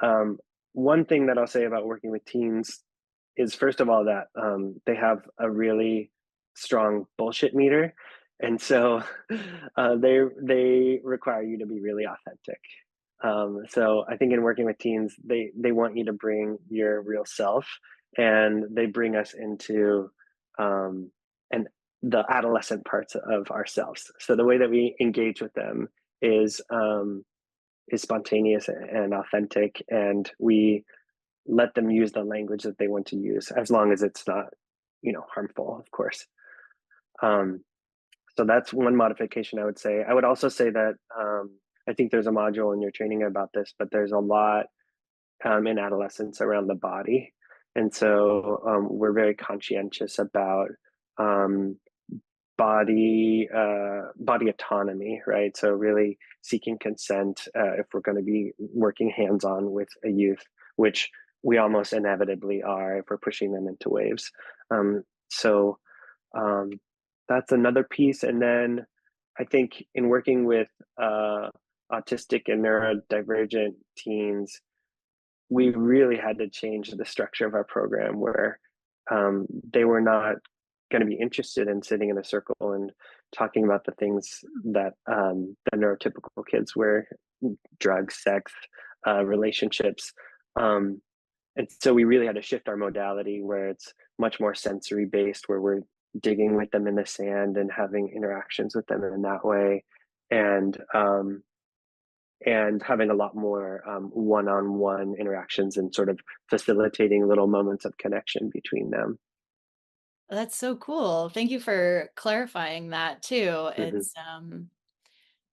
One thing that I'll say about working with teens is, first of all, that they have a really strong bullshit meter, and so they require you to be really authentic. So I think in working with teens, they want you to bring your real self, and they bring us into um, and the adolescent parts of ourselves. So the way that we engage with them is is spontaneous and authentic, and we let them use the language that they want to use, as long as it's not, harmful, of course. Um, so that's one modification I would say. I would also say that I think there's a module in your training about this, but there's a lot in adolescence around the body. And so we're very conscientious about um, body autonomy, right? So really seeking consent if we're going to be working hands-on with a youth, which we almost inevitably are if we're pushing them into waves. So um, that's another piece. And then I think in working with autistic and neurodivergent teens, we really had to change the structure of our program where they were not going to be interested in sitting in a circle and talking about the things that the neurotypical kids were: drugs, sex, relationships. Um, and so we really had to shift our modality where it's much more sensory based, where we're digging with them in the sand and having interactions with them in that way. And and having a lot more one-on-one interactions and sort of facilitating little moments of connection between them. That's so cool. Thank you for clarifying that too. Hmm.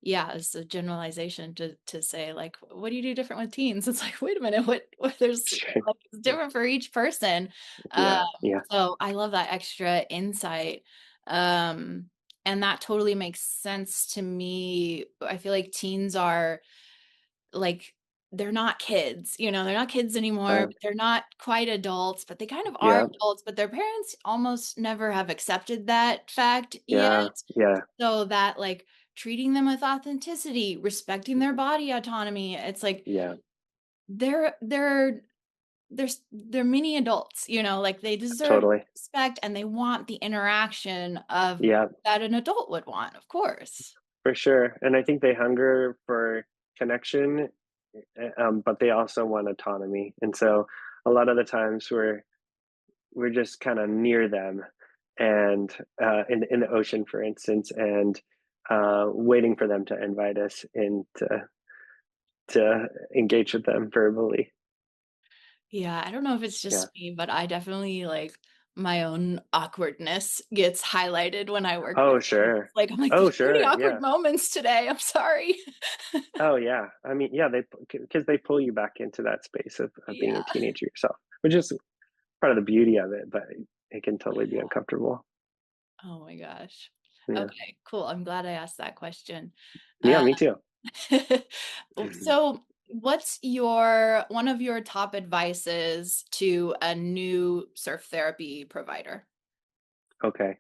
Yeah, it's a generalization to say like, what do you do different with teens? It's like, wait a minute, what there's Sure. like it's different for each person. Um, Yeah, yeah, so I love that extra insight. Um, and that totally makes sense to me. I feel like teens are like they're not kids, they're not kids anymore, right. but they're not quite adults, but they kind of are Yeah, adults, but their parents almost never have accepted that fact yet. yeah, yeah, So that like treating them with authenticity, respecting their body autonomy, it's like yeah, they're they're they're mini adults, like they deserve totally. respect and they want the interaction of Yeah, that an adult would want, of course. for sure. And I think they hunger for connection, but they also want autonomy. And so a lot of the times we're just kind of near them, and in the ocean, for instance, and waiting for them to invite us in to engage with them verbally. Yeah, I don't know if it's Yeah. just me, but I definitely like my own awkwardness gets highlighted when I work with Oh, kids. sure. Like, I'm like, Oh, there's so many sure. awkward Yeah. moments today. I'm sorry. Oh, yeah. I mean, yeah, because they pull you back into that space of being Yeah. a teenager yourself, which is part of the beauty of it, but it can totally be uncomfortable. Oh my gosh. Yeah. Okay, cool. I'm glad I asked that question. Yeah, Uh, me too. so what's one of your top advices to a new surf therapy provider? Okay.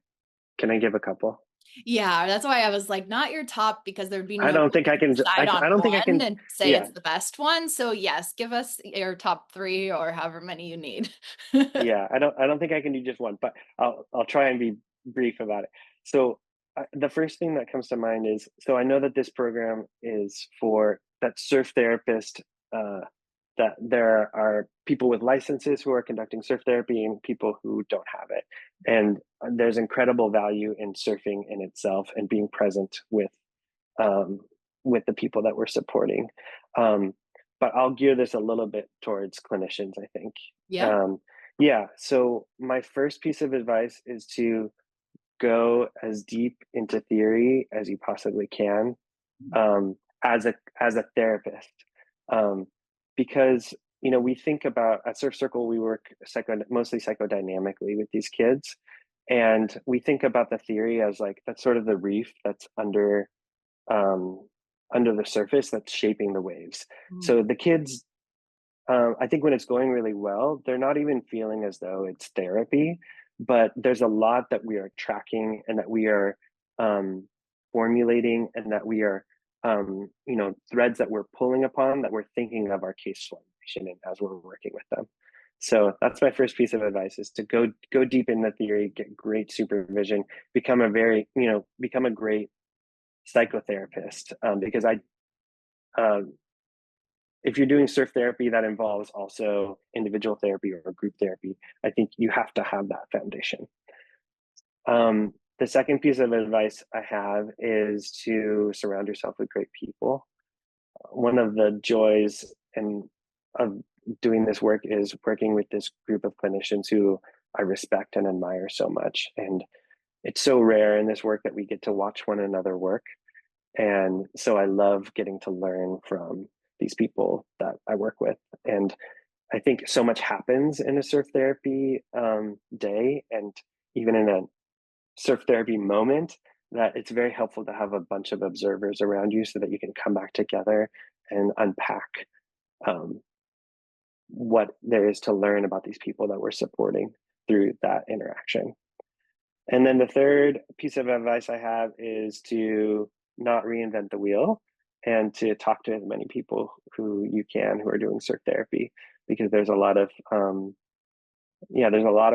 Can I give a couple? Yeah, that's why I was like, not your top because there'd be I no don't way think I to can. decide on I don't think I one can. and say Yeah, it's the best one. So yes, give us your top 3 or however many you need. yeah. I don't think I can do just one, but I'll try and be brief about it. So the first thing that comes to mind is, so I know that this program is for that surf therapist. That there are people with licenses who are conducting surf therapy and people who don't have it, and there's incredible value in surfing in itself and being present um, with the people that we're supporting. Um, but I'll gear this a little bit towards clinicians, I think. Yeah. Um, yeah. So my first piece of advice is to go as deep into theory as you possibly can, as a therapist, um, because we think about at Surf Circle we work mostly psychodynamically with these kids, and we think about the theory as like that's sort of the reef that's um, under the surface that's shaping the waves. Mm. So the kids, I think when it's going really well, they're not even feeling as though it's therapy, but there's a lot that we are tracking and that we are um, formulating and that we are, threads that we're pulling upon that we're thinking of our case flow. information in as we're working with them. So that's my first piece of advice, is to go deep in the theory, get great supervision, become a great psychotherapist, because um, if you're doing surf therapy that involves also individual therapy or group therapy, I think you have to have that foundation. The second piece of advice I have is to surround yourself with great people. One of the joys and of doing this work is working with this group of clinicians who I respect and admire so much. And it's so rare in this work that we get to watch one another work. And so I love getting to learn from these people that I work with. And I think so much happens in a surf therapy day, and even in a surf therapy moment, that it's very helpful to have a bunch of observers around you so that you can come back together and unpack um, what there is to learn about these people that we're supporting through that interaction. And then the third piece of advice I have is to not reinvent the wheel, and to talk to as many people who you can who are doing surf therapy, because there's a lot of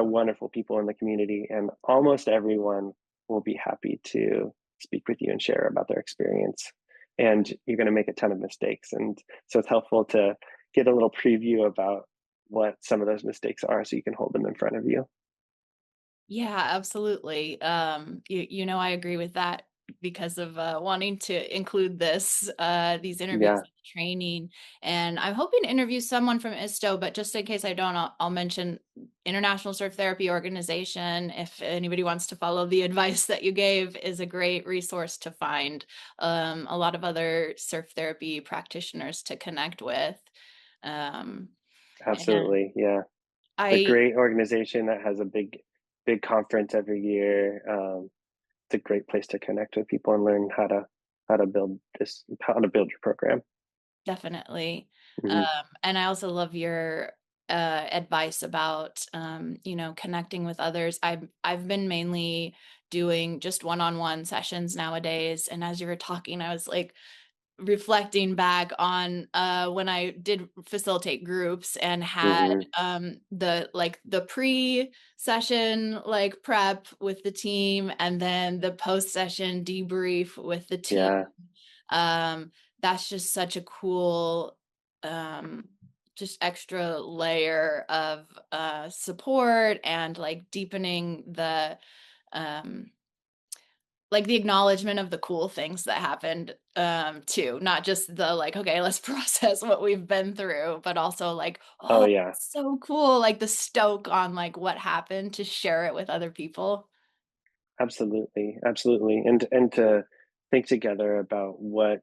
wonderful people in the community, and almost everyone will be happy to speak with you and share about their experience. And you're going to make a ton of mistakes. And so it's helpful to get a little preview about what some of those mistakes are so you can hold them in front of you. Yeah, absolutely. I agree with that because of wanting to include these interviews Yeah, and training. And I'm hoping to interview someone from ISTO, but just in case I don't, I'll mention International Surf Therapy Organization. If anybody wants to follow the advice that you gave, is a great resource to find a lot of other surf therapy practitioners to connect with. Um, and absolutely. Yeah. It's a I great organization that has a big conference every year. It's a great place to connect with people and learn how to build your program. Definitely. Mhm. And I also love your advice about connecting with others. I've been mainly doing just one-on-one sessions nowadays. And as you were talking, I was like reflecting back on when I did facilitate groups and had Mhm. the pre-session like prep with the team and then the post-session debrief with the team. Yeah, That's just such a cool, um, just extra layer of support and like deepening um, the acknowledgement of the cool things that happened too, not just the like, okay, let's process what we've been through, but also like, oh oh, yeah, so cool, like the stoke on like what happened to share it with other people. absolutely, absolutely. And to think together about what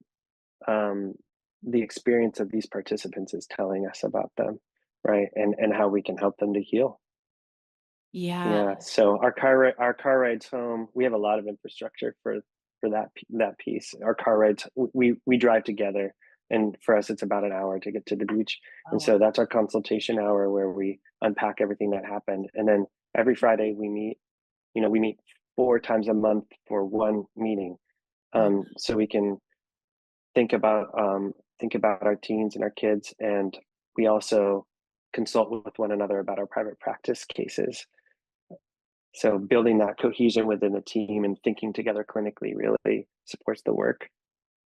um, the experience of these participants is telling us about them, right? And how we can help them to heal. Yeah. Yeah. So our car rides home, we have a lot of infrastructure for that piece. Our car rides, we drive together, and for us, it's about an hour to get to the beach. Oh, And wow. so that's our consultation hour where we unpack everything that happened. And then every Friday we meet. We meet 4 times a month for one meeting, Wow. so we can think about our teens and our kids, and we also consult with one another about our private practice cases. So building that cohesion within the team and thinking together clinically really supports the work.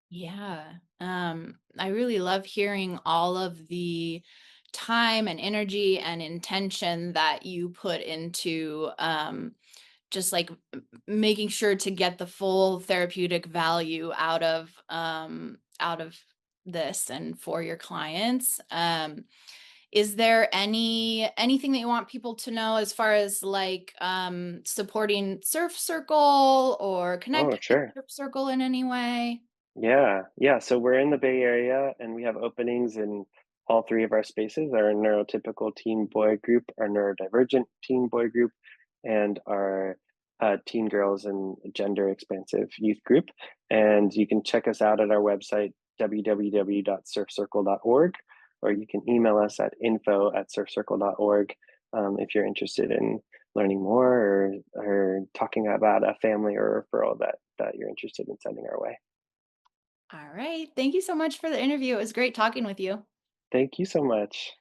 Yeah. I really love hearing all of the time and energy and intention that you put into just like making sure to get the full therapeutic value out of this and for your clients. Is there anything that you want people to know as far as like supporting Surf Circle or Oh, connecting with sure. Surf Circle in any way? Yeah, yeah. So we're in the Bay Area, and we have openings in all three of our spaces: our neurotypical teen boy group, our neurodivergent teen boy group, and our teen girls and gender expansive youth group. And you can check us out at our website, www.surfcircle.org, or you can email us at info@surfcircle.org, if you're interested in learning more, or talking about a family or referral that you're interested in sending our way. All right. Thank you so much for the interview. It was great talking with you. Thank you so much.